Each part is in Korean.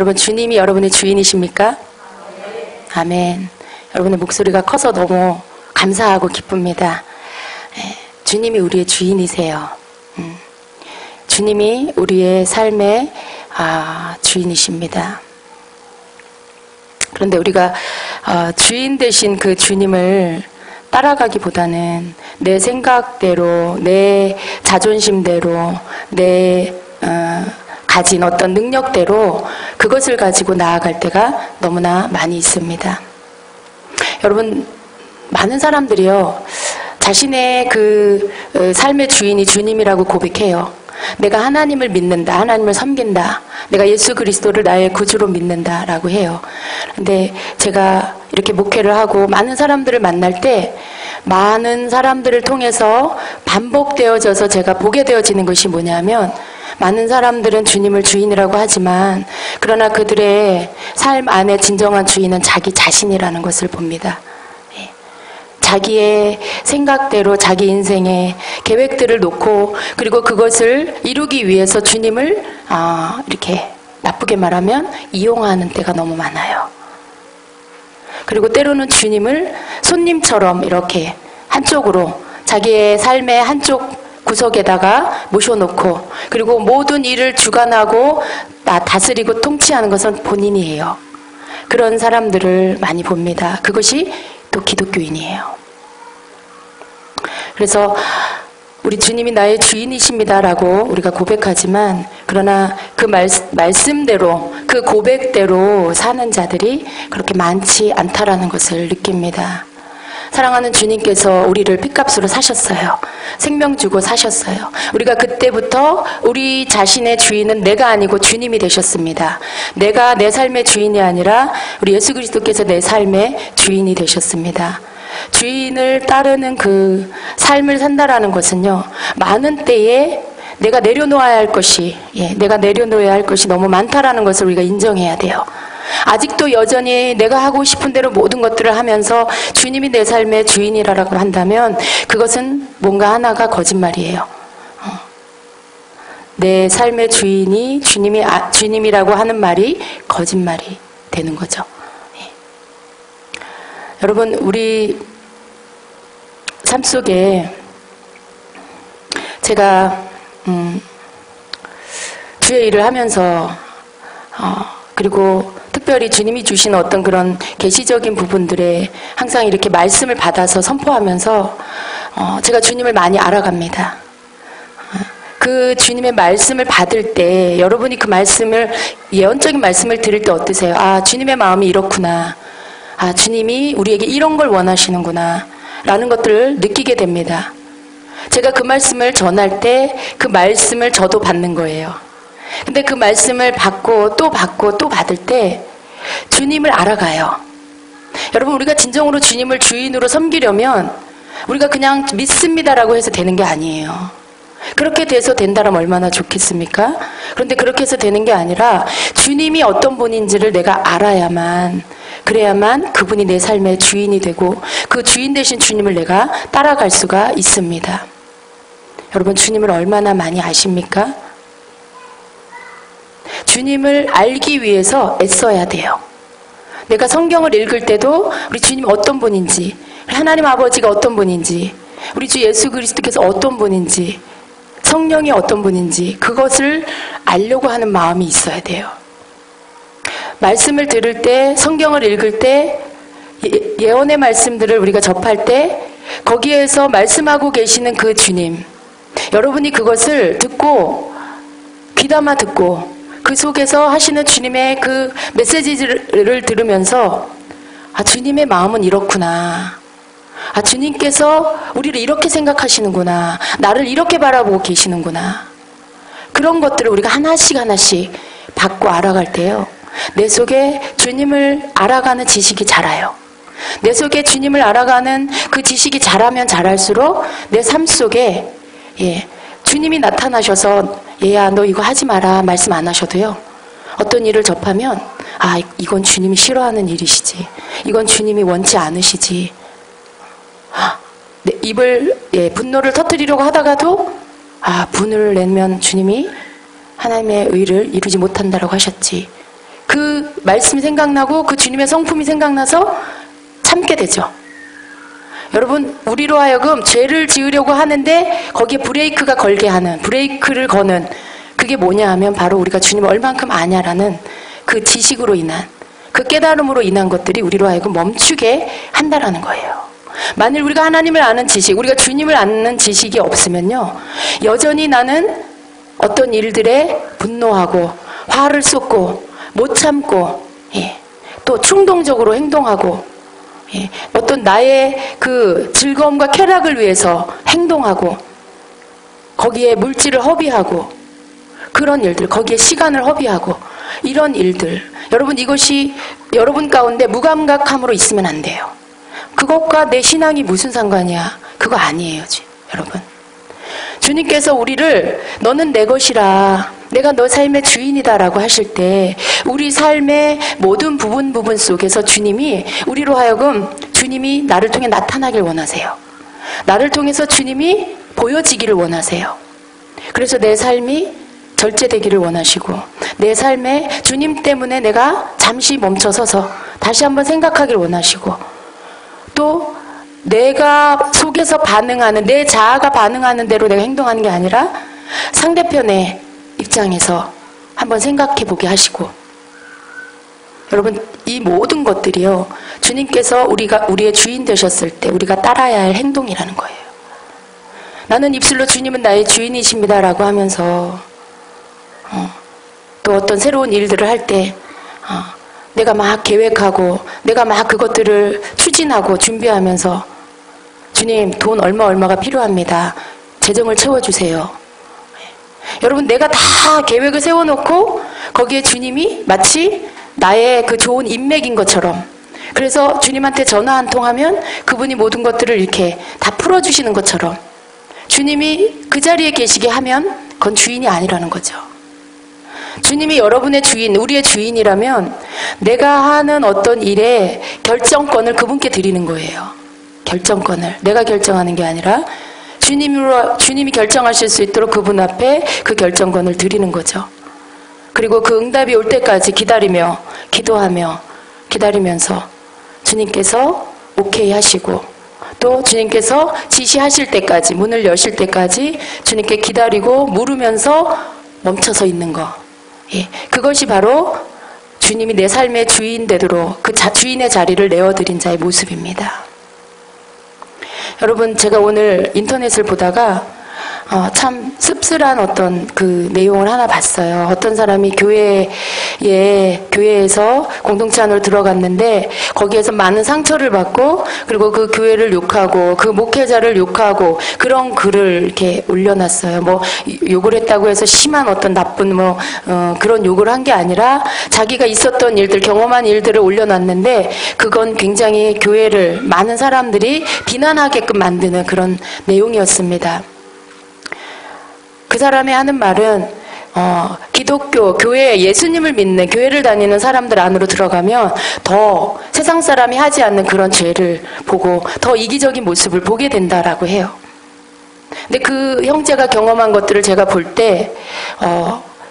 여러분, 주님이 여러분의 주인이십니까? 아멘. 여러분의 목소리가 커서 너무 감사하고 기쁩니다. 주님이 우리의 주인이세요. 주님이 우리의 삶의 주인이십니다. 그런데 우리가 주인 되신 그 주님을 따라가기보다는 내 생각대로, 내 자존심대로, 내 가진 어떤 능력대로 그것을 가지고 나아갈 때가 너무나 많이 있습니다. 여러분, 많은 사람들이요, 자신의 그 삶의 주인이 주님이라고 고백해요. 내가 하나님을 믿는다, 하나님을 섬긴다, 내가 예수 그리스도를 나의 구주로 믿는다 라고 해요. 근데 제가 이렇게 목회를 하고 많은 사람들을 만날 때 많은 사람들을 통해서 반복되어져서 제가 보게 되어지는 것이 뭐냐면, 많은 사람들은 주님을 주인이라고 하지만 그러나 그들의 삶 안에 진정한 주인은 자기 자신이라는 것을 봅니다. 자기의 생각대로 자기 인생의 계획들을 놓고, 그리고 그것을 이루기 위해서 주님을 이렇게 나쁘게 말하면 이용하는 때가 너무 많아요. 그리고 때로는 주님을 손님처럼 이렇게 한쪽으로, 자기의 삶의 한쪽 구석에다가 모셔놓고, 그리고 모든 일을 주관하고 다스리고 통치하는 것은 본인이 해요. 그런 사람들을 많이 봅니다. 그것이 또 기독교인이에요. 그래서 우리 주님이 나의 주인이십니다라고 우리가 고백하지만, 그러나 그 말씀대로, 그 고백대로 사는 자들이 그렇게 많지 않다라는 것을 느낍니다. 사랑하는 주님께서 우리를 핏값으로 사셨어요. 생명 주고 사셨어요. 우리가 그때부터 우리 자신의 주인은 내가 아니고 주님이 되셨습니다. 내가 내 삶의 주인이 아니라 우리 예수 그리스도께서 내 삶의 주인이 되셨습니다. 주인을 따르는 그 삶을 산다라는 것은요, 많은 때에 내가 내려놓아야 할 것이, 내가 내려놓아야 할 것이 너무 많다라는 것을 우리가 인정해야 돼요. 아직도 여전히 내가 하고 싶은 대로 모든 것들을 하면서 주님이 내 삶의 주인이라고 한다면 그것은 뭔가 하나가 거짓말이에요. 내 삶의 주인이 주님이라고 하는 말이 거짓말이 되는 거죠. 여러분, 우리 삶 속에 제가 주의 일을 하면서 그리고 특별히 주님이 주신 어떤 그런 계시적인 부분들에 항상 이렇게 말씀을 받아서 선포하면서 제가 주님을 많이 알아갑니다. 그 주님의 말씀을 받을 때 여러분이 그 말씀을, 예언적인 말씀을 들을 때 어떠세요? 주님의 마음이 이렇구나. 주님이 우리에게 이런 걸 원하시는구나 라는 것들을 느끼게 됩니다. 제가 그 말씀을 전할 때 그 말씀을 저도 받는 거예요. 근데 그 말씀을 받고 또 받고 또 받을 때 주님을 알아가요. 여러분, 우리가 진정으로 주님을 주인으로 섬기려면 우리가 그냥 믿습니다라고 해서 되는 게 아니에요. 그렇게 돼서 된다면 얼마나 좋겠습니까? 그런데 그렇게 해서 되는 게 아니라 주님이 어떤 분인지를 내가 알아야만, 그래야만 그분이 내 삶의 주인이 되고 그 주인 되신 주님을 내가 따라갈 수가 있습니다. 여러분, 주님을 얼마나 많이 아십니까? 주님을 알기 위해서 애써야 돼요. 내가 성경을 읽을 때도 우리 주님이 어떤 분인지, 하나님 아버지가 어떤 분인지, 우리 주 예수 그리스도께서 어떤 분인지, 성령이 어떤 분인지 그것을 알려고 하는 마음이 있어야 돼요. 말씀을 들을 때, 성경을 읽을 때, 예언의 말씀들을 우리가 접할 때 거기에서 말씀하고 계시는 그 주님, 여러분이 그것을 듣고 귀담아 듣고 그 속에서 하시는 주님의 그 메시지를 들으면서 주님의 마음은 이렇구나, 주님께서 우리를 이렇게 생각하시는구나, 나를 이렇게 바라보고 계시는구나, 그런 것들을 우리가 하나씩 하나씩 받고 알아갈 때요, 내 속에 주님을 알아가는 지식이 자라요. 내 속에 주님을 알아가는 그 지식이 자라면 자랄수록 내 삶 속에 주님이 나타나셔서 얘야 너 이거 하지 마라 말씀 안 하셔도요, 어떤 일을 접하면 이건 주님이 싫어하는 일이시지, 이건 주님이 원치 않으시지, 입을 분노를 터뜨리려고 하다가도 분을 내면 주님이 하나님의 의를 이루지 못한다라고 하셨지, 그 말씀이 생각나고 그 주님의 성품이 생각나서 참게 되죠. 여러분, 우리로 하여금 죄를 지으려고 하는데 거기에 브레이크가 걸게 하는, 브레이크를 거는, 그게 뭐냐 하면 바로 우리가 주님을 얼만큼 아냐라는 그 지식으로 인한, 그 깨달음으로 인한 것들이 우리로 하여금 멈추게 한다라는 거예요. 만일 우리가 하나님을 아는 지식, 우리가 주님을 아는 지식이 없으면요, 여전히 나는 어떤 일들에 분노하고 화를 쏟고 못 참고, 또 충동적으로 행동하고, 어떤 나의 그 즐거움과 쾌락을 위해서 행동하고, 거기에 물질을 허비하고, 그런 일들, 거기에 시간을 허비하고, 이런 일들, 여러분, 이것이 여러분 가운데 무감각함으로 있으면 안 돼요. 그것과 내 신앙이 무슨 상관이야? 그거 아니에요, 여러분. 주님께서 우리를 너는 내 것이라, 내가 너 삶의 주인이다라고 하실 때 우리 삶의 모든 부분 속에서 주님이 우리로 하여금 주님이 나를 통해 나타나길 원하세요. 나를 통해서 주님이 보여지기를 원하세요. 그래서 내 삶이 절제되기를 원하시고, 내 삶에 주님 때문에 내가 잠시 멈춰서서 다시 한번 생각하기를 원하시고, 또 내가 속에서 반응하는, 내 자아가 반응하는 대로 내가 행동하는 게 아니라 상대편의 입장에서 한번 생각해 보게 하시고, 여러분, 이 모든 것들이요, 주님께서 우리의 주인 되셨을 때 우리가 따라야 할 행동이라는 거예요. 나는 입술로 주님은 나의 주인이십니다라고 하면서 또 어떤 새로운 일들을 할 때 내가 막 계획하고 내가 막 그것들을 추진하고 준비하면서 주님, 돈 얼마가 필요합니다. 재정을 채워주세요. 여러분, 내가 다 계획을 세워놓고 거기에 주님이 마치 나의 그 좋은 인맥인 것처럼, 그래서 주님한테 전화 한 통 하면 그분이 모든 것들을 이렇게 다 풀어주시는 것처럼 주님이 그 자리에 계시게 하면 그건 주인이 아니라는 거죠. 주님이 여러분의 주인, 우리의 주인이라면 내가 하는 어떤 일의 결정권을 그분께 드리는 거예요. 결정권을. 내가 결정하는 게 아니라 주님이 결정하실 수 있도록 그분 앞에 그 결정권을 드리는 거죠. 그리고 그 응답이 올 때까지 기다리며, 기도하며, 기다리면서 주님께서 오케이 하시고, 또 주님께서 지시하실 때까지, 문을 여실 때까지 주님께 기다리고 물으면서 멈춰서 있는 거. 그것이 바로 주님이 내 삶의 주인 되도록 그 주인의 자리를 내어드린 자의 모습입니다. 여러분, 제가 오늘 인터넷을 보다가 참 씁쓸한 어떤 그 내용을 하나 봤어요. 어떤 사람이 교회에서 공동체 안으로 들어갔는데 거기에서 많은 상처를 받고, 그리고 그 교회를 욕하고 그 목회자를 욕하고 그런 글을 이렇게 올려놨어요. 뭐 욕을 했다고 해서 심한 어떤 나쁜 그런 욕을 한 게 아니라 자기가 있었던 일들, 경험한 일들을 올려놨는데 그건 굉장히 교회를 많은 사람들이 비난하게끔 만드는 그런 내용이었습니다. 그 사람이 하는 말은 기독교, 교회, 예수님을 믿는, 교회를 다니는 사람들 안으로 들어가면 더 세상 사람이 하지 않는 그런 죄를 보고 더 이기적인 모습을 보게 된다라고 해요. 근데 그 형제가 경험한 것들을 제가 볼 때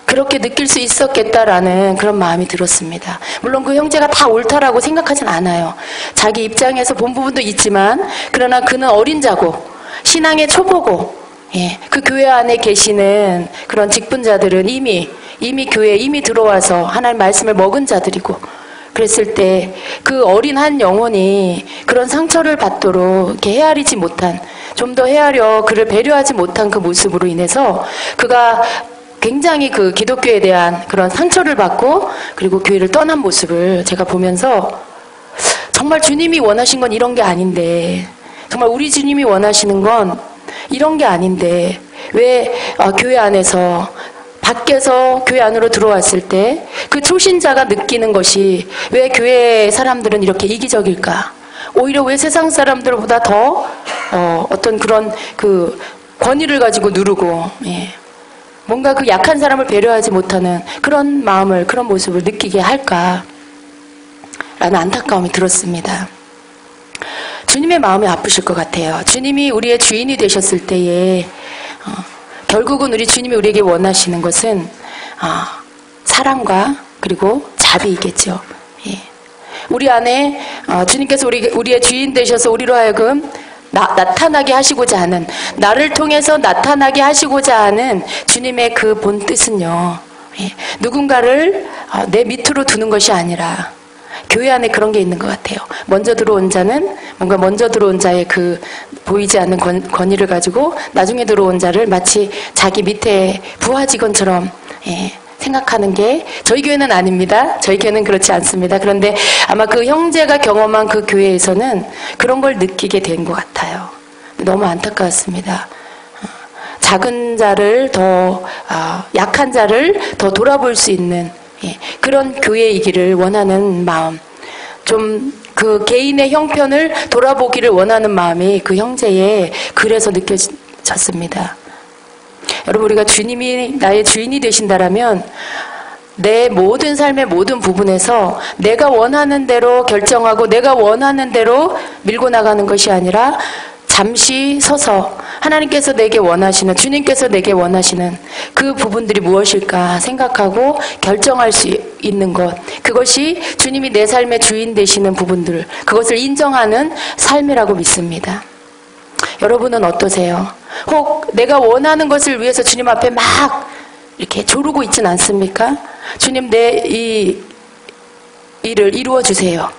그렇게 느낄 수 있었겠다라는 그런 마음이 들었습니다. 물론 그 형제가 다 옳다라고 생각하진 않아요. 자기 입장에서 본 부분도 있지만, 그러나 그는 어린 자고 신앙의 초보고, 그 교회 안에 계시는 그런 직분자들은 이미 교회에 이미 들어와서 하나님 말씀을 먹은 자들이고, 그랬을 때 그 어린 한 영혼이 그런 상처를 받도록 이렇게 헤아리지 못한, 좀 더 헤아려 그를 배려하지 못한 그 모습으로 인해서 그가 굉장히 그 기독교에 대한 그런 상처를 받고 그리고 교회를 떠난 모습을 제가 보면서, 정말 주님이 원하신 건 이런 게 아닌데, 정말 우리 주님이 원하시는 건 이런 게 아닌데 왜 교회 안에서, 밖에서 교회 안으로 들어왔을 때 그 초신자가 느끼는 것이 왜 교회 사람들은 이렇게 이기적일까? 오히려 왜 세상 사람들보다 더 어떤 그런 그 권위를 가지고 누르고, 뭔가 그 약한 사람을 배려하지 못하는 그런 마음을, 그런 모습을 느끼게 할까라는 안타까움이 들었습니다. 주님의 마음이 아프실 것 같아요. 주님이 우리의 주인이 되셨을 때에 결국은 우리 주님이 우리에게 원하시는 것은 사랑과 그리고 답이 있겠죠. 예. 우리 안에 주님께서 우리의 주인 되셔서 우리로 하여금 나타나게 하시고자 하는, 나를 통해서 나타나게 하시고자 하는 주님의 그 본 뜻은요, 예. 누군가를 내 밑으로 두는 것이 아니라, 교회 안에 그런 게 있는 것 같아요. 먼저 들어온 자는 뭔가 먼저 들어온 자의 그 보이지 않는 권위를 가지고 나중에 들어온 자를 마치 자기 밑에 부하 직원처럼, 예, 생각하는 게 저희 교회는 아닙니다. 저희 교회는 그렇지 않습니다. 그런데 아마 그 형제가 경험한 그 교회에서는 그런 걸 느끼게 된 것 같아요. 너무 안타까웠습니다. 작은 자를 더 약한 자를 더 돌아볼 수 있는, 예, 그런 교회이기를 원하는 마음, 좀 그 개인의 형편을 돌아보기를 원하는 마음이 그 형제의 글에서 느껴졌습니다. 여러분, 우리가 주님이 나의 주인이 되신다라면 내 모든 삶의 모든 부분에서 내가 원하는 대로 결정하고 내가 원하는 대로 밀고 나가는 것이 아니라 잠시 서서 하나님께서 내게 원하시는, 주님께서 내게 원하시는 그 부분들이 무엇일까 생각하고 결정할 수 있는 것, 그것이 주님이 내 삶의 주인 되시는 부분들, 그것을 인정하는 삶이라고 믿습니다. 여러분은 어떠세요? 혹 내가 원하는 것을 위해서 주님 앞에 막 이렇게 조르고 있진 않습니까? 주님, 내 이 일을 이루어 주세요.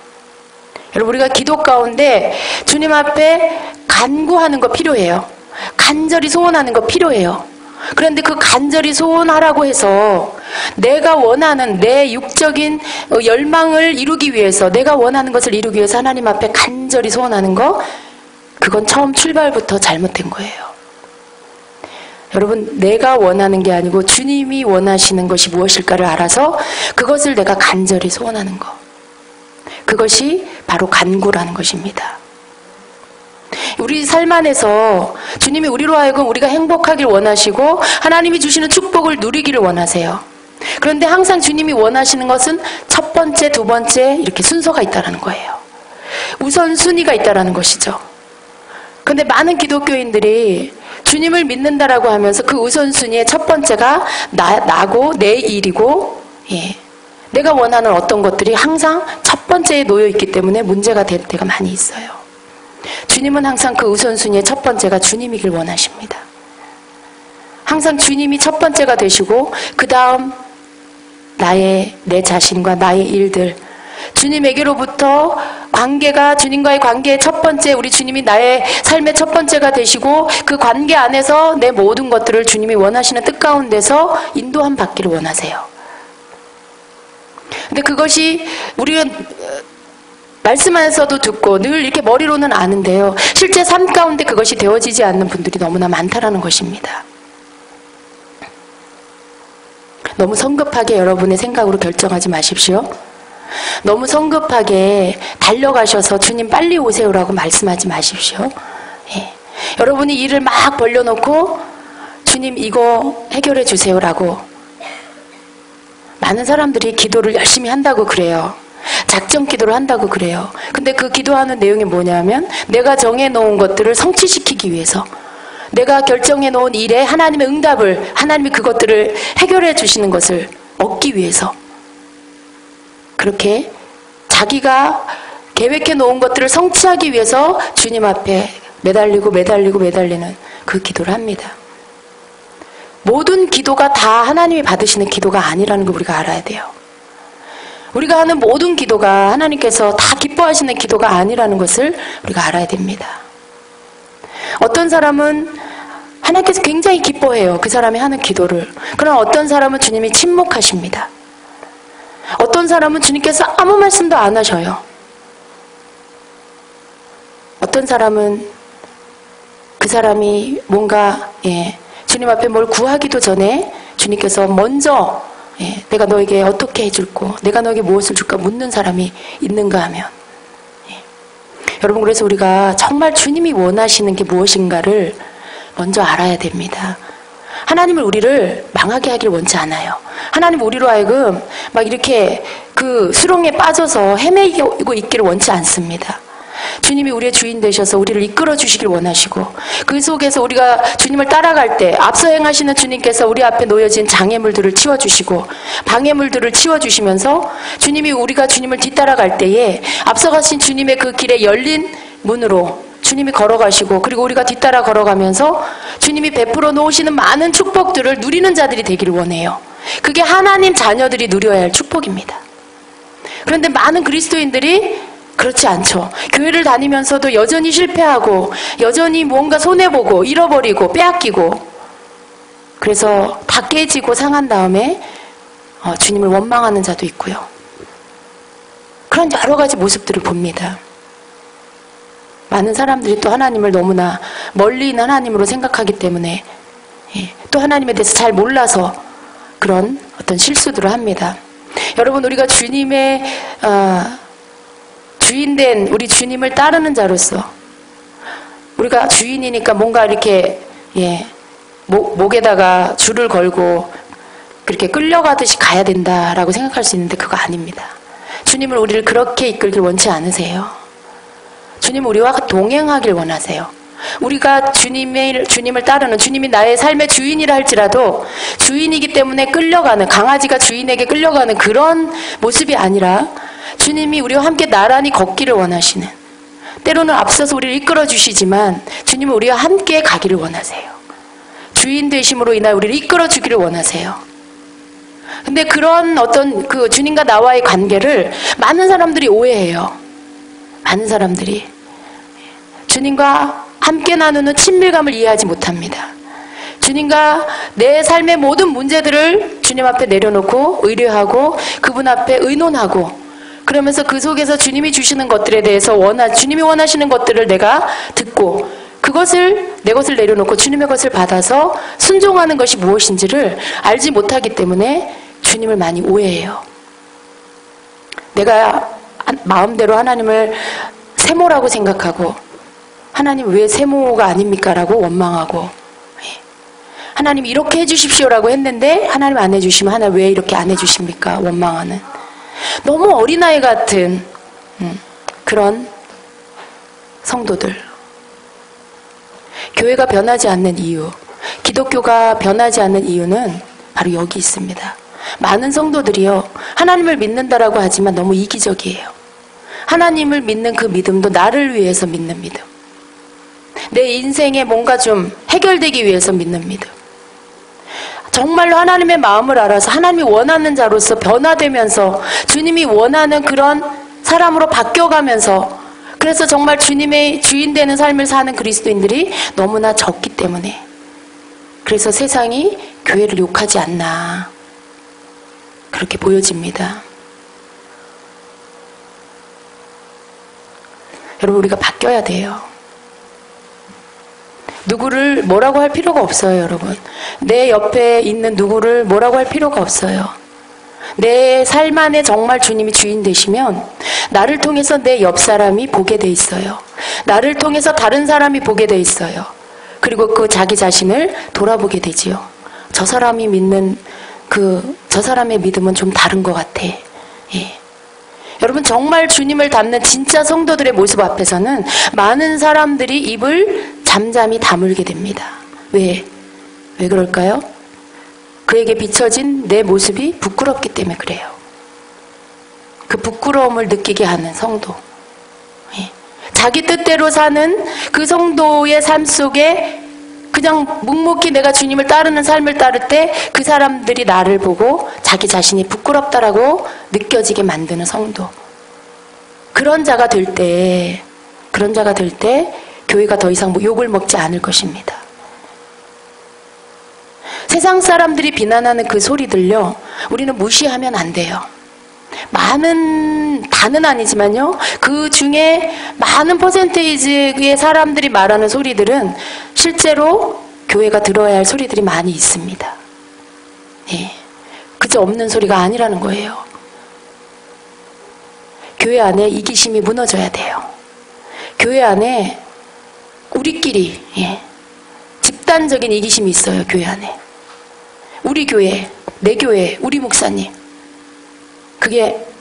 여러분, 우리가 기도 가운데 주님 앞에 간구하는 거 필요해요. 간절히 소원하는 거 필요해요. 그런데 그 간절히 소원하라고 해서 내가 원하는 내 육적인 열망을 이루기 위해서, 내가 원하는 것을 이루기 위해서 하나님 앞에 간절히 소원하는 거, 그건 처음 출발부터 잘못된 거예요. 여러분, 내가 원하는 게 아니고 주님이 원하시는 것이 무엇일까를 알아서 그것을 내가 간절히 소원하는 거, 그것이 바로 간구라는 것입니다. 우리 삶 안에서 주님이 우리로 하여금 우리가 행복하길 원하시고 하나님이 주시는 축복을 누리기를 원하세요. 그런데 항상 주님이 원하시는 것은 첫 번째, 두 번째 이렇게 순서가 있다는 거예요. 우선순위가 있다는 것이죠. 그런데 많은 기독교인들이 주님을 믿는다라고 하면서 그 우선순위의 첫 번째가 나고 내 일이고, 예, 내가 원하는 어떤 것들이 항상 첫 번째에 놓여 있기 때문에 문제가 될 때가 많이 있어요. 주님은 항상 그 우선순위의 첫 번째가 주님이길 원하십니다. 항상 주님이 첫 번째가 되시고 그 다음 내 자신과 나의 일들, 주님에게로부터 관계가, 주님과의 관계의 첫 번째, 우리 주님이 나의 삶의 첫 번째가 되시고 그 관계 안에서 내 모든 것들을 주님이 원하시는 뜻 가운데서 인도함 받기를 원하세요. 근데 그것이 우리가 말씀 안에서도 듣고 늘 이렇게 머리로는 아는데요, 실제 삶 가운데 그것이 되어지지 않는 분들이 너무나 많다라는 것입니다. 너무 성급하게 여러분의 생각으로 결정하지 마십시오. 너무 성급하게 달려가셔서 주님 빨리 오세요라고 말씀하지 마십시오. 예. 여러분이 일을 막 벌려놓고 주님 이거 해결해 주세요라고, 많은 사람들이 기도를 열심히 한다고 그래요. 작정 기도를 한다고 그래요. 근데 그 기도하는 내용이 뭐냐면 내가 정해놓은 것들을 성취시키기 위해서, 내가 결정해놓은 일에 하나님의 응답을, 하나님이 그것들을 해결해 주시는 것을 얻기 위해서, 그렇게 자기가 계획해 놓은 것들을 성취하기 위해서 주님 앞에 매달리는 그 기도를 합니다. 모든 기도가 다 하나님이 받으시는 기도가 아니라는 걸 우리가 알아야 돼요. 우리가 하는 모든 기도가 하나님께서 다 기뻐하시는 기도가 아니라는 것을 우리가 알아야 됩니다. 어떤 사람은 하나님께서 굉장히 기뻐해요, 그 사람이 하는 기도를. 그러나 어떤 사람은 주님이 침묵하십니다. 어떤 사람은 주님께서 아무 말씀도 안 하셔요. 어떤 사람은 그 사람이 뭔가, 예, 주님 앞에 뭘 구하기도 전에 주님께서 먼저, 예, 내가 너에게 어떻게 해줄고 내가 너에게 무엇을 줄까 묻는 사람이 있는가 하면, 예. 여러분, 그래서 우리가 정말 주님이 원하시는 게 무엇인가를 먼저 알아야 됩니다. 하나님은 우리를 망하게 하길 원치 않아요. 하나님 우리로 하여금 막 이렇게 그 수렁에 빠져서 헤매고 있기를 원치 않습니다. 주님이 우리의 주인 되셔서 우리를 이끌어 주시길 원하시고, 그 속에서 우리가 주님을 따라갈 때 앞서 행하시는 주님께서 우리 앞에 놓여진 장애물들을 치워주시고 방해물들을 치워주시면서 주님이 우리가 주님을 뒤따라갈 때에 앞서가신 주님의 그 길에 열린 문으로 주님이 걸어가시고, 그리고 우리가 뒤따라 걸어가면서 주님이 베풀어 놓으시는 많은 축복들을 누리는 자들이 되기를 원해요. 그게 하나님 자녀들이 누려야 할 축복입니다. 그런데 많은 그리스도인들이 그렇지 않죠. 교회를 다니면서도 여전히 실패하고 여전히 뭔가 손해보고 잃어버리고 빼앗기고, 그래서 다 깨지고 상한 다음에 주님을 원망하는 자도 있고요. 그런 여러 가지 모습들을 봅니다. 많은 사람들이 또 하나님을 너무나 멀리 있는 하나님으로 생각하기 때문에 또 하나님에 대해서 잘 몰라서 그런 어떤 실수들을 합니다. 여러분, 우리가 주님의 주인된 우리 주님을 따르는 자로서, 우리가 주인이니까 뭔가 이렇게 목에다가 줄을 걸고 그렇게 끌려가듯이 가야 된다라고 생각할 수 있는데 그거 아닙니다. 주님을 우리를 그렇게 이끌길 원치 않으세요. 주님은 우리와 동행하길 원하세요. 우리가 주님을 따르는, 주님이 나의 삶의 주인이라 할지라도 주인이기 때문에 끌려가는, 강아지가 주인에게 끌려가는 그런 모습이 아니라 주님이 우리와 함께 나란히 걷기를 원하시는, 때로는 앞서서 우리를 이끌어 주시지만 주님은 우리와 함께 가기를 원하세요. 주인 되심으로 인하여 우리를 이끌어 주기를 원하세요. 근데 그런 어떤 그 주님과 나와의 관계를 많은 사람들이 오해해요. 많은 사람들이 주님과 함께 나누는 친밀감을 이해하지 못합니다. 주님과 내 삶의 모든 문제들을 주님 앞에 내려놓고 의뢰하고 그분 앞에 의논하고, 그러면서 그 속에서 주님이 주시는 것들에 대해서 주님이 원하시는 것들을 내가 듣고 그것을, 내 것을 내려놓고 주님의 것을 받아서 순종하는 것이 무엇인지를 알지 못하기 때문에 주님을 많이 오해해요. 내가 마음대로 하나님을 세모라고 생각하고, 하나님 왜 세모가 아닙니까? 라고 원망하고, 하나님 이렇게 해주십시오라고 했는데 하나님 안 해주시면 하나님 왜 이렇게 안 해주십니까? 원망하는, 너무 어린아이 같은 그런 성도들. 교회가 변하지 않는 이유, 기독교가 변하지 않는 이유는 바로 여기 있습니다. 많은 성도들이요, 하나님을 믿는다라고 하지만 너무 이기적이에요. 하나님을 믿는 그 믿음도 나를 위해서 믿는 믿음, 내 인생에 뭔가 좀 해결되기 위해서 믿는 믿음, 정말로 하나님의 마음을 알아서 하나님이 원하는 자로서 변화되면서 주님이 원하는 그런 사람으로 바뀌어가면서, 그래서 정말 주님의 주인 되는 삶을 사는 그리스도인들이 너무나 적기 때문에, 그래서 세상이 교회를 욕하지 않나 그렇게 보여집니다. 여러분, 우리가 바뀌어야 돼요. 누구를 뭐라고 할 필요가 없어요. 여러분, 내 옆에 있는 누구를 뭐라고 할 필요가 없어요. 내 삶 안에 정말 주님이 주인 되시면 나를 통해서 내 옆 사람이 보게 돼 있어요. 나를 통해서 다른 사람이 보게 돼 있어요. 그리고 그 자기 자신을 돌아보게 되지요. 저 사람이 믿는 저 사람의 믿음은 좀 다른 것 같아. 여러분, 정말 주님을 닮는 진짜 성도들의 모습 앞에서는 많은 사람들이 입을 잠잠히 다물게 됩니다. 왜 그럴까요? 그에게 비춰진 내 모습이 부끄럽기 때문에 그래요. 그 부끄러움을 느끼게 하는 성도, 자기 뜻대로 사는 그 성도의 삶 속에 그냥 묵묵히 내가 주님을 따르는 삶을 따를 때 그 사람들이 나를 보고 자기 자신이 부끄럽다라고 느껴지게 만드는 성도, 그런 자가 될 때 교회가 더 이상 욕을 먹지 않을 것입니다. 세상 사람들이 비난하는 그 소리들요, 우리는 무시하면 안 돼요. 다는 아니지만요, 그 중에 많은 퍼센테이지의 사람들이 말하는 소리들은 실제로 교회가 들어야 할 소리들이 많이 있습니다. 그저 없는 소리가 아니라는 거예요. 교회 안에 이기심이 무너져야 돼요. 교회 안에 우리끼리 집단적인 이기심이 있어요. 교회 안에 우리 교회, 내 교회, 우리 목사님,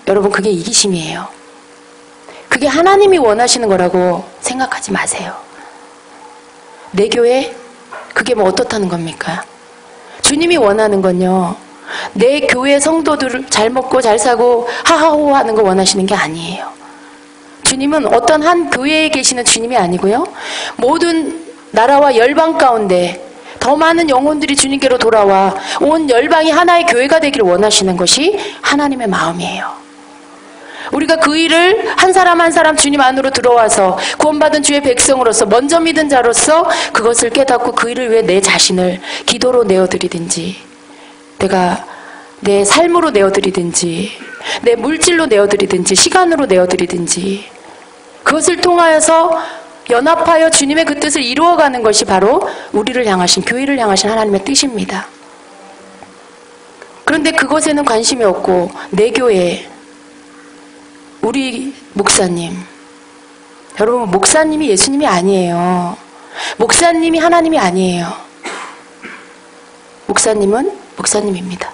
여러분 그게 이기심이에요. 그게 하나님이 원하시는 거라고 생각하지 마세요. 내 교회? 그게 뭐 어떻다는 겁니까? 주님이 원하는 건요, 내 교회 성도들을 잘 먹고 잘 사고 하하호 하는 거 원하시는 게 아니에요. 주님은 어떤 한 교회에 계시는 주님이 아니고요, 모든 나라와 열방 가운데 더 많은 영혼들이 주님께로 돌아와 온 열방이 하나의 교회가 되기를 원하시는 것이 하나님의 마음이에요. 우리가 그 일을 한 사람 한 사람 주님 안으로 들어와서 구원받은 주의 백성으로서 먼저 믿은 자로서 그것을 깨닫고 그 일을 위해 내 자신을 기도로 내어드리든지, 내가 내 삶으로 내어드리든지, 내 물질로 내어드리든지, 시간으로 내어드리든지, 그것을 통하여서 연합하여 주님의 그 뜻을 이루어가는 것이 바로 우리를 향하신, 교회를 향하신 하나님의 뜻입니다. 그런데 그것에는 관심이 없고 내 교회, 우리 목사님, 여러분, 목사님이 예수님이 아니에요. 목사님이 하나님이 아니에요. 목사님은 목사님입니다.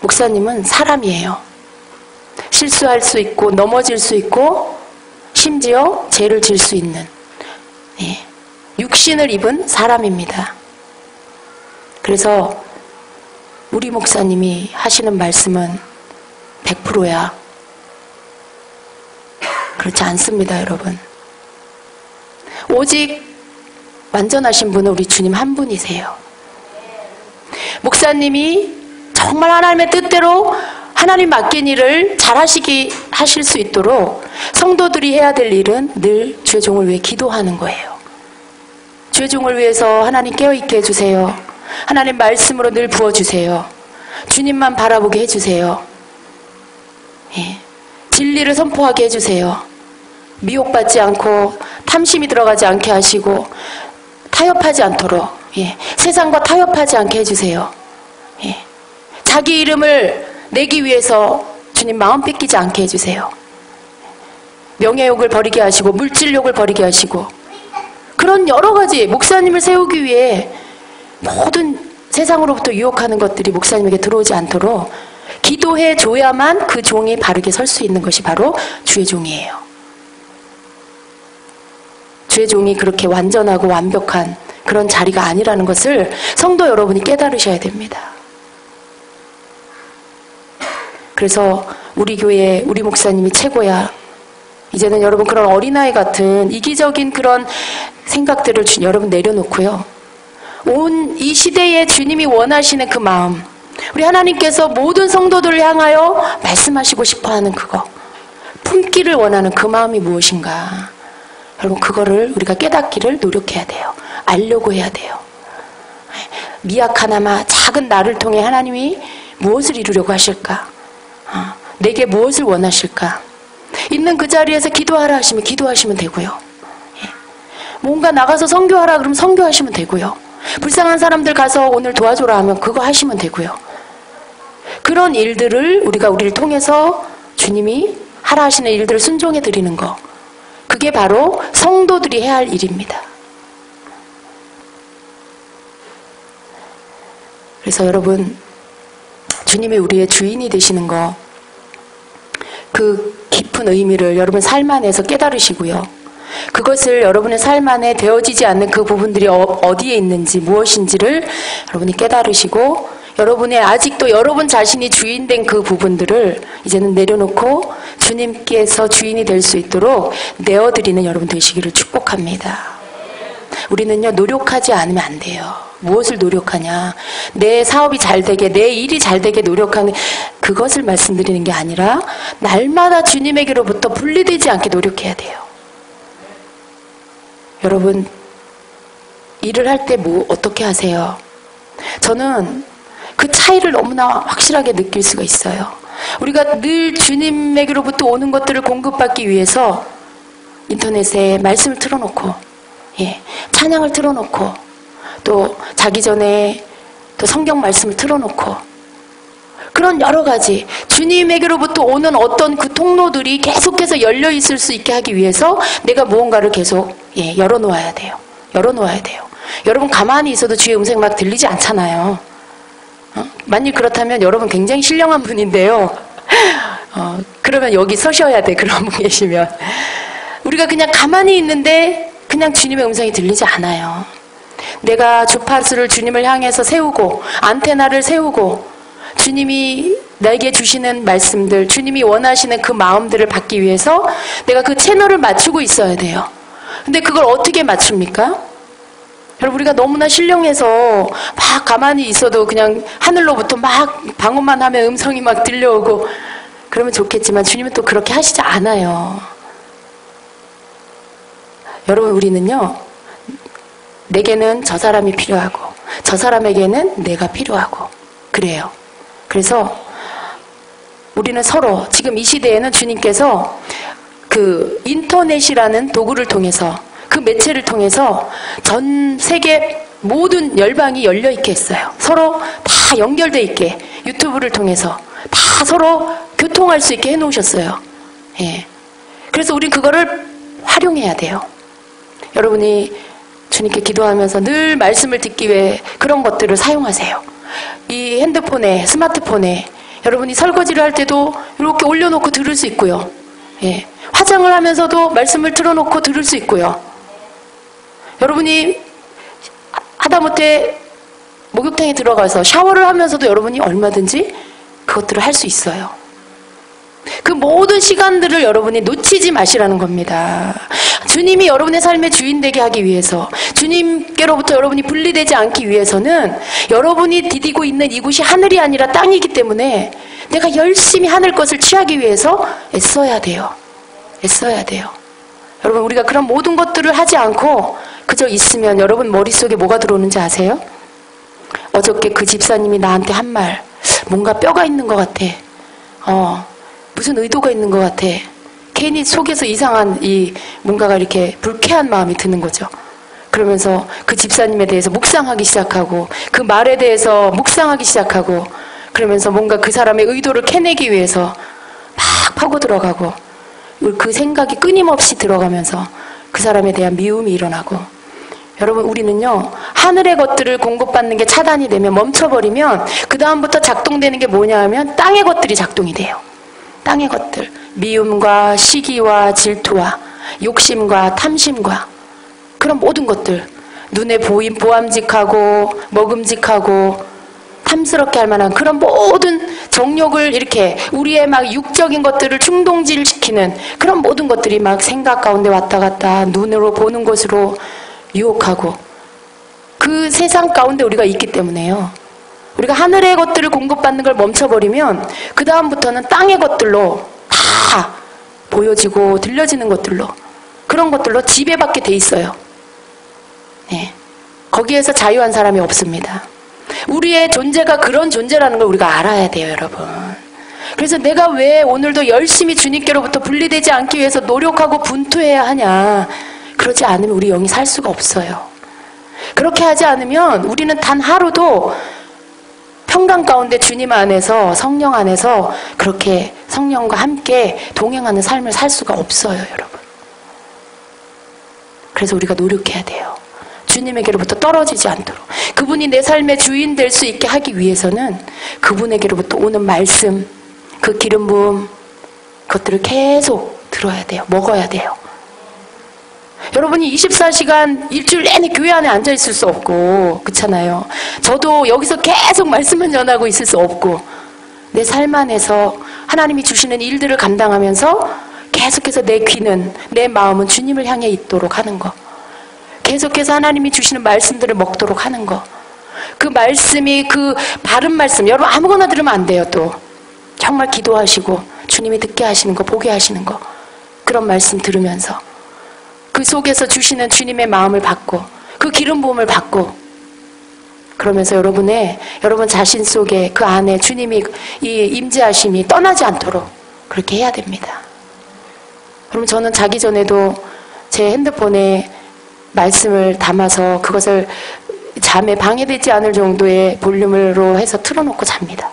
목사님은 사람이에요. 실수할 수 있고 넘어질 수 있고 심지어 죄를 질 수 있는, 육신을 입은 사람입니다. 그래서 우리 목사님이 하시는 말씀은 100%야. 그렇지 않습니다, 여러분. 오직 완전하신 분은 우리 주님 한 분이세요. 목사님이 정말 하나님의 뜻대로 하나님 맡긴 일을 잘 하실 수 있도록 성도들이 해야 될 일은 늘 주의 종을 위해 기도하는 거예요. 주의 종을 위해서 하나님 깨어있게 해주세요. 하나님 말씀으로 늘 부어주세요. 주님만 바라보게 해주세요. 진리를 선포하게 해주세요. 미혹받지 않고 탐심이 들어가지 않게 하시고 타협하지 않도록, 세상과 타협하지 않게 해주세요. 자기 이름을 내기 위해서 주님 마음 뺏기지 않게 해주세요. 명예욕을 버리게 하시고 물질욕을 버리게 하시고, 그런 여러 가지 목사님을 세우기 위해 모든 세상으로부터 유혹하는 것들이 목사님에게 들어오지 않도록 기도해 줘야만 그 종이 바르게 설 수 있는 것이 바로 주의 종이에요. 주의 종이 그렇게 완전하고 완벽한 그런 자리가 아니라는 것을 성도 여러분이 깨달으셔야 됩니다. 그래서 우리 교회, 우리 목사님이 최고야. 이제는 여러분 그런 어린아이 같은 이기적인 그런 생각들을 여러분 내려놓고요, 온 이 시대에 주님이 원하시는 그 마음, 우리 하나님께서 모든 성도들을 향하여 말씀하시고 싶어하는 그거, 품기를 원하는 그 마음이 무엇인가, 여러분 그거를 우리가 깨닫기를 노력해야 돼요. 알려고 해야 돼요. 미약하나마 작은 나를 통해 하나님이 무엇을 이루려고 하실까, 내게 무엇을 원하실까, 있는 그 자리에서 기도하라 하시면 기도하시면 되고요. 뭔가 나가서 선교하라 그러면 선교하시면 되고요. 불쌍한 사람들 가서 오늘 도와줘라 하면 그거 하시면 되고요. 그런 일들을 우리를 통해서 주님이 하라 하시는 일들을 순종해 드리는 거, 그게 바로 성도들이 해야 할 일입니다. 그래서 여러분, 주님이 우리의 주인이 되시는 거, 그 깊은 의미를 여러분 삶 안에서 깨달으시고요, 그것을 여러분의 삶 안에 되어지지 않는 그 부분들이 어디에 있는지 무엇인지를 여러분이 깨달으시고, 여러분의 아직도 여러분 자신이 주인된 그 부분들을 이제는 내려놓고 주님께서 주인이 될 수 있도록 내어드리는 여러분 되시기를 축복합니다. 우리는요, 노력하지 않으면 안 돼요. 무엇을 노력하냐, 내 사업이 잘 되게, 내 일이 잘 되게 노력하는 그것을 말씀드리는 게 아니라 날마다 주님에게로부터 분리되지 않게 노력해야 돼요. 여러분, 일을 할 때 어떻게 하세요? 저는 그 차이를 너무나 확실하게 느낄 수가 있어요. 우리가 늘 주님에게로부터 오는 것들을 공급받기 위해서 인터넷에 말씀을 틀어놓고, 찬양을 틀어놓고, 또 자기 전에 또 성경 말씀을 틀어놓고, 그런 여러 가지 주님에게로부터 오는 어떤 그 통로들이 계속해서 열려 있을 수 있게 하기 위해서 내가 무언가를 계속 열어놓아야 돼요. 열어놓아야 돼요. 여러분 가만히 있어도 주의 음색 막 들리지 않잖아요. 만일 그렇다면 여러분 굉장히 신령한 분인데요. 그러면 여기 서셔야 돼. 그런 분 계시면. 우리가 그냥 가만히 있는데 그냥 주님의 음성이 들리지 않아요. 내가 주파수를 주님을 향해서 세우고 안테나를 세우고 주님이 나에게 주시는 말씀들, 주님이 원하시는 그 마음들을 받기 위해서 내가 그 채널을 맞추고 있어야 돼요. 근데 그걸 어떻게 맞춥니까? 여러분, 우리가 너무나 신령해서 막 가만히 있어도 그냥 하늘로부터 막 방언만 하면 음성이 막 들려오고 그러면 좋겠지만 주님은 또 그렇게 하시지 않아요. 여러분, 우리는요, 내게는 저 사람이 필요하고 저 사람에게는 내가 필요하고 그래요. 그래서 우리는 서로 지금 이 시대에는 주님께서 그 인터넷이라는 도구를 통해서 그 매체를 통해서 전 세계 모든 열방이 열려있게 했어요. 서로 다 연결돼 있게 유튜브를 통해서 다 서로 교통할 수 있게 해놓으셨어요. 예. 그래서 우린 그거를 활용해야 돼요. 여러분이 주님께 기도하면서 늘 말씀을 듣기 위해 그런 것들을 사용하세요. 이 핸드폰에, 스마트폰에 여러분이 설거지를 할 때도 이렇게 올려놓고 들을 수 있고요. 예. 화장을 하면서도 말씀을 틀어놓고 들을 수 있고요. 여러분이 하다못해 목욕탕에 들어가서 샤워를 하면서도 여러분이 얼마든지 그것들을 할 수 있어요. 그 모든 시간들을 여러분이 놓치지 마시라는 겁니다. 주님이 여러분의 삶의 주인 되게 하기 위해서, 주님께로부터 여러분이 분리되지 않기 위해서는 여러분이 디디고 있는 이곳이 하늘이 아니라 땅이기 때문에 내가 열심히 하늘 것을 취하기 위해서 애써야 돼요. 애써야 돼요. 여러분, 우리가 그런 모든 것들을 하지 않고 그저 있으면 여러분 머릿속에 뭐가 들어오는지 아세요? 어저께 그 집사님이 나한테 한 말, 뭔가 뼈가 있는 것 같아. 무슨 의도가 있는 것 같아. 괜히 속에서 이상한 뭔가가 이렇게 불쾌한 마음이 드는 거죠. 그러면서 그 집사님에 대해서 묵상하기 시작하고 그 말에 대해서 묵상하기 시작하고 그러면서 뭔가 그 사람의 의도를 캐내기 위해서 막 파고 들어가고 그 생각이 끊임없이 들어가면서 그 사람에 대한 미움이 일어나고, 여러분, 우리는요, 하늘의 것들을 공급받는 게 차단이 되면, 멈춰버리면 그 다음부터 작동되는 게 뭐냐 하면 땅의 것들이 작동이 돼요. 땅의 것들, 미움과 시기와 질투와 욕심과 탐심과 그런 모든 것들, 눈에 보암직하고 먹음직하고 탐스럽게 할 만한 그런 모든 정욕을 이렇게 우리의 막 육적인 것들을 충동질시키는 그런 모든 것들이 막 생각 가운데 왔다 갔다 눈으로 보는 것으로 유혹하고, 그 세상 가운데 우리가 있기 때문에요. 우리가 하늘의 것들을 공급받는 걸 멈춰버리면 그 다음부터는 땅의 것들로 다 보여지고 들려지는 것들로, 그런 것들로 지배받게 돼 있어요. 네. 거기에서 자유한 사람이 없습니다. 우리의 존재가 그런 존재라는 걸 우리가 알아야 돼요, 여러분. 그래서 내가 왜 오늘도 열심히 주님께로부터 분리되지 않기 위해서 노력하고 분투해야 하냐. 그러지 않으면 우리 영이 살 수가 없어요. 그렇게 하지 않으면 우리는 단 하루도 평강 가운데 주님 안에서, 성령 안에서 그렇게 성령과 함께 동행하는 삶을 살 수가 없어요, 여러분. 그래서 우리가 노력해야 돼요. 주님에게로부터 떨어지지 않도록. 그분이 내 삶의 주인 될 수 있게 하기 위해서는 그분에게로부터 오는 말씀, 그 기름 부음, 그것들을 계속 들어야 돼요. 먹어야 돼요. 여러분이 24시간 일주일 내내 교회 안에 앉아 있을 수 없고, 그렇잖아요. 저도 여기서 계속 말씀만 전하고 있을 수 없고, 내 삶 안에서 하나님이 주시는 일들을 감당하면서 계속해서 내 귀는, 내 마음은 주님을 향해 있도록 하는 거. 계속해서 하나님이 주시는 말씀들을 먹도록 하는 거. 그 말씀이 그 바른 말씀, 여러분 아무거나 들으면 안 돼요. 또 정말 기도하시고 주님이 듣게 하시는 거, 보게 하시는 거, 그런 말씀 들으면서 그 속에서 주시는 주님의 마음을 받고 그 기름 부음을 받고, 그러면서 여러분 자신 속에 그 안에 주님이 이 임재하심이 떠나지 않도록 그렇게 해야 됩니다. 그러면 저는 자기 전에도 제 핸드폰에 말씀을 담아서 그것을 잠에 방해되지 않을 정도의 볼륨으로 해서 틀어놓고 잡니다.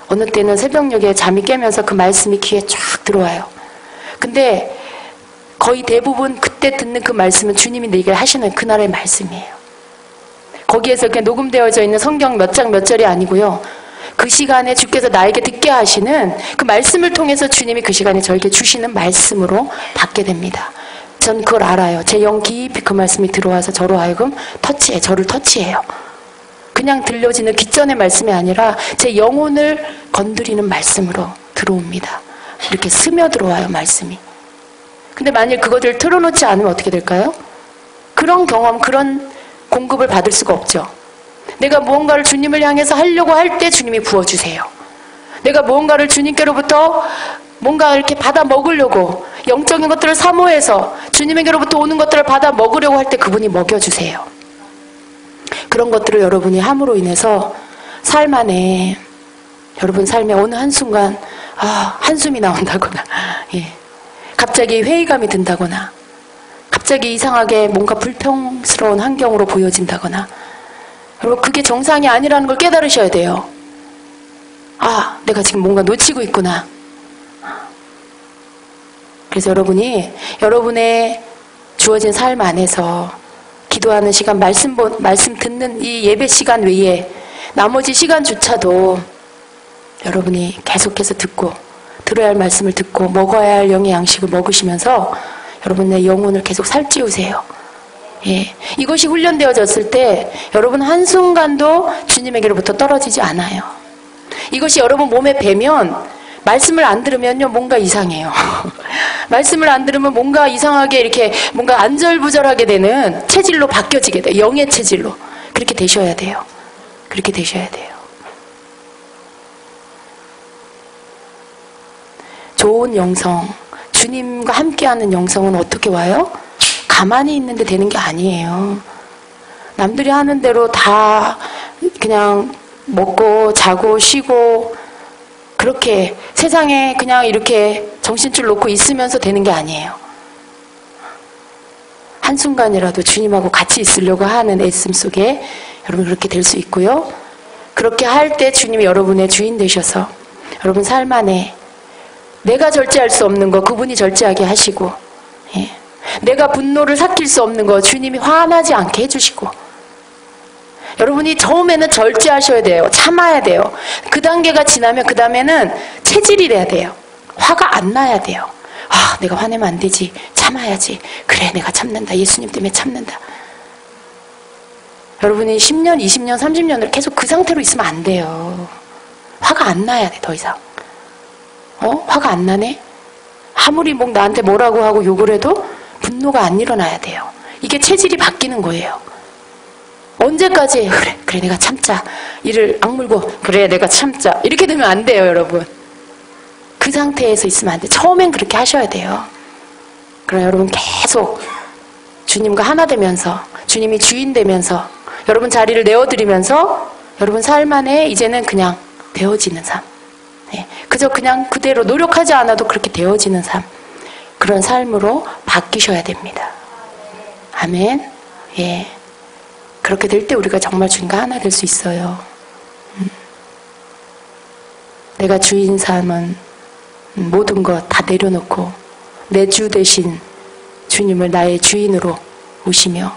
어느 때는 새벽녘에 잠이 깨면서 그 말씀이 귀에 쫙 들어와요. 근데 거의 대부분 그때 듣는 그 말씀은 주님이 내게 하시는 그날의 말씀이에요. 거기에서 그냥 녹음되어져 있는 성경 몇 장 몇 절이 아니고요. 그 시간에 주께서 나에게 듣게 하시는 그 말씀을 통해서 주님이 그 시간에 저에게 주시는 말씀으로 받게 됩니다. 전 그걸 알아요. 제 영 깊이 그 말씀이 들어와서 저로 하여금 저를 터치해요. 그냥 들려지는 귓전의 말씀이 아니라 제 영혼을 건드리는 말씀으로 들어옵니다. 이렇게 스며들어와요, 말씀이. 근데 만일 그것을 틀어놓지 않으면 어떻게 될까요? 그런 경험, 그런 공급을 받을 수가 없죠. 내가 무언가를 주님을 향해서 하려고 할 때 주님이 부어주세요. 내가 무언가를 주님께로부터 뭔가 이렇게 받아 먹으려고 영적인 것들을 사모해서 주님에게로부터 오는 것들을 받아 먹으려고 할 때 그분이 먹여주세요. 그런 것들을 여러분이 함으로 인해서 삶 안에, 여러분 삶의 어느 한순간 한숨이 나온다거나, 예, 갑자기 회의감이 든다거나, 갑자기 이상하게 뭔가 불평스러운 환경으로 보여진다거나, 여러분 그게 정상이 아니라는 걸 깨달으셔야 돼요. 내가 지금 뭔가 놓치고 있구나. 그래서 여러분이 여러분의 주어진 삶 안에서 기도하는 시간, 말씀 듣는 이 예배 시간 외에 나머지 시간조차도 여러분이 계속해서 들어야 할 말씀을 듣고 먹어야 할 영의 양식을 먹으시면서 여러분의 영혼을 계속 살찌우세요. 예, 이것이 훈련되어졌을 때 여러분 한순간도 주님에게로부터 떨어지지 않아요. 이것이 여러분 몸에 배면 말씀을 안 들으면요 뭔가 이상해요. 말씀을 안 들으면 뭔가 이상하게 이렇게 뭔가 안절부절하게 되는 체질로 바뀌어지게 돼요. 영의 체질로. 그렇게 되셔야 돼요. 그렇게 되셔야 돼요. 좋은 영성, 주님과 함께하는 영성은 어떻게 와요? 가만히 있는데 되는 게 아니에요. 남들이 하는 대로 다 그냥 먹고 자고 쉬고 그렇게 세상에 그냥 이렇게 정신줄 놓고 있으면서 되는 게 아니에요. 한순간이라도 주님하고 같이 있으려고 하는 애씀 속에 여러분 그렇게 될 수 있고요. 그렇게 할 때 주님이 여러분의 주인 되셔서 여러분 삶 안에 내가 절제할 수 없는 거 그분이 절제하게 하시고, 예, 내가 분노를 삭힐 수 없는 거 주님이 화나지 않게 해주시고, 여러분이 처음에는 절제하셔야 돼요. 참아야 돼요. 그 단계가 지나면 그 다음에는 체질이 돼야 돼요. 화가 안 나야 돼요. 내가 화내면 안 되지. 참아야지. 그래, 내가 참는다. 예수님 때문에 참는다. 여러분이 10년, 20년, 30년을 계속 그 상태로 있으면 안 돼요. 화가 안 나야 돼, 더 이상. 화가 안 나네? 아무리 나한테 뭐라고 하고 욕을 해도 분노가 안 일어나야 돼요. 이게 체질이 바뀌는 거예요. 언제까지 그래 내가 참자. 이를 악물고 그래 내가 참자. 이렇게 되면 안 돼요, 여러분. 그 상태에서 있으면 안 돼요. 처음엔 그렇게 하셔야 돼요. 그럼 여러분 계속 주님과 하나 되면서 주님이 주인 되면서 여러분 자리를 내어드리면서 여러분 삶 안에 이제는 그냥 되어지는 삶. 네. 그저 그냥 그대로 노력하지 않아도 그렇게 되어지는 삶. 그런 삶으로 바뀌셔야 됩니다. 아멘. 예. 그렇게 될 때 우리가 정말 주님과 하나 될 수 있어요. 내가 주인 삶은 모든 것 다 내려놓고 내 주 대신 주님을 나의 주인으로 모시며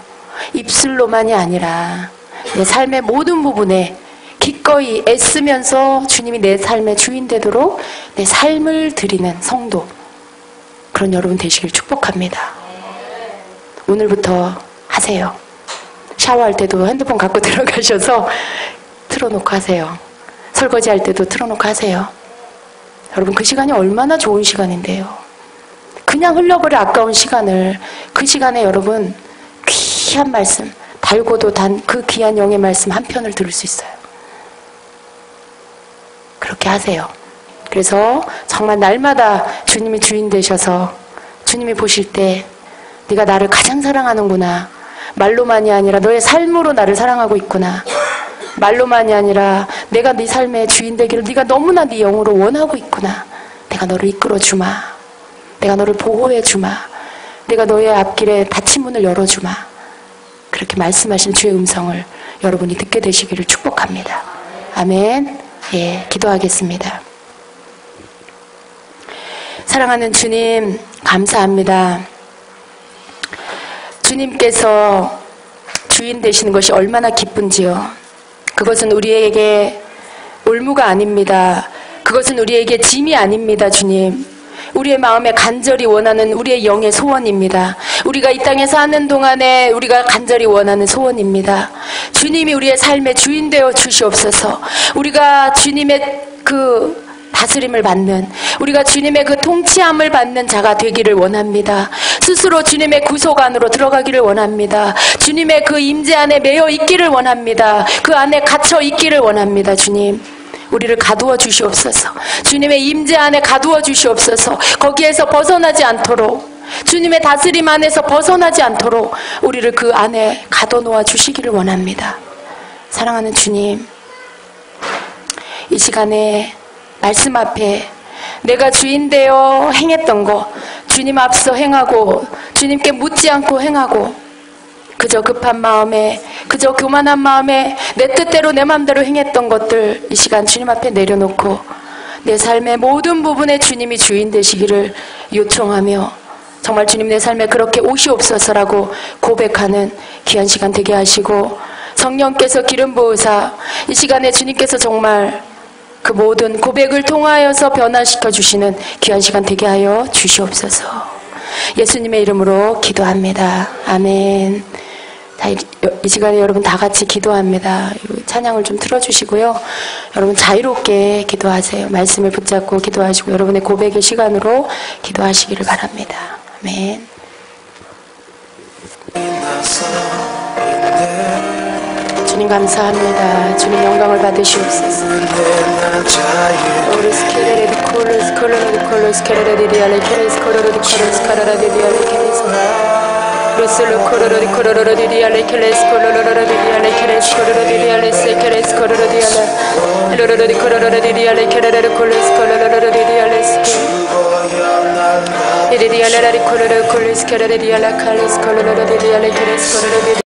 입술로만이 아니라 내 삶의 모든 부분에 기꺼이 애쓰면서 주님이 내 삶의 주인 되도록 내 삶을 드리는 성도, 그런 여러분 되시길 축복합니다. 오늘부터 하세요. 샤워할 때도 핸드폰 갖고 들어가셔서 틀어놓고 하세요. 설거지할 때도 틀어놓고 하세요. 여러분 그 시간이 얼마나 좋은 시간인데요. 그냥 흘려버려 아까운 시간을 그 시간에 여러분 귀한 말씀, 달고도 단 그 귀한 영의 말씀 한 편을 들을 수 있어요. 그렇게 하세요. 그래서 정말 날마다 주님이 주인 되셔서 주님이 보실 때 네가 나를 가장 사랑하는구나. 말로만이 아니라 너의 삶으로 나를 사랑하고 있구나. 말로만이 아니라 내가 네 삶의 주인 되기를 네가 너무나 네 영으로 원하고 있구나. 내가 너를 이끌어 주마. 내가 너를 보호해 주마. 내가 너의 앞길에 닫힌 문을 열어주마. 그렇게 말씀하신 주의 음성을 여러분이 듣게 되시기를 축복합니다. 아멘. 예, 기도하겠습니다. 사랑하는 주님, 감사합니다. 주님께서 주인 되시는 것이 얼마나 기쁜지요. 그것은 우리에게 의무가 아닙니다. 그것은 우리에게 짐이 아닙니다, 주님. 우리의 마음에 간절히 원하는 우리의 영의 소원입니다. 우리가 이 땅에 사는 동안에 우리가 간절히 원하는 소원입니다. 주님이 우리의 삶의 주인 되어 주시옵소서. 우리가 주님의 그 다스림을 받는, 우리가 주님의 그 통치함을 받는 자가 되기를 원합니다. 스스로 주님의 구속 안으로 들어가기를 원합니다. 주님의 그 임재 안에 매여 있기를 원합니다. 그 안에 갇혀 있기를 원합니다. 주님, 우리를 가두어 주시옵소서. 주님의 임재 안에 가두어 주시옵소서. 거기에서 벗어나지 않도록, 주님의 다스림 안에서 벗어나지 않도록 우리를 그 안에 가둬놓아 주시기를 원합니다. 사랑하는 주님, 이 시간에 말씀 앞에 내가 주인 되어 행했던 거, 주님 앞서 행하고 주님께 묻지 않고 행하고 그저 급한 마음에, 그저 교만한 마음에 내 뜻대로 내 마음대로 행했던 것들 이 시간 주님 앞에 내려놓고 내 삶의 모든 부분에 주님이 주인 되시기를 요청하며 정말 주님 내 삶에 그렇게 오시옵소서라고 고백하는 귀한 시간 되게 하시고, 성령께서 기름 부으사 이 시간에 주님께서 정말 그 모든 고백을 통하여서 변화시켜 주시는 귀한 시간 되게 하여 주시옵소서. 예수님의 이름으로 기도합니다. 아멘. 자, 이 시간에 여러분 다 같이 기도합니다. 찬양을 좀 틀어주시고요. 여러분 자유롭게 기도하세요. 말씀을 붙잡고 기도하시고 여러분의 고백의 시간으로 기도하시기를 바랍니다. 아멘. 주님 감사합니다. 주님 영광을 받으시옵소서.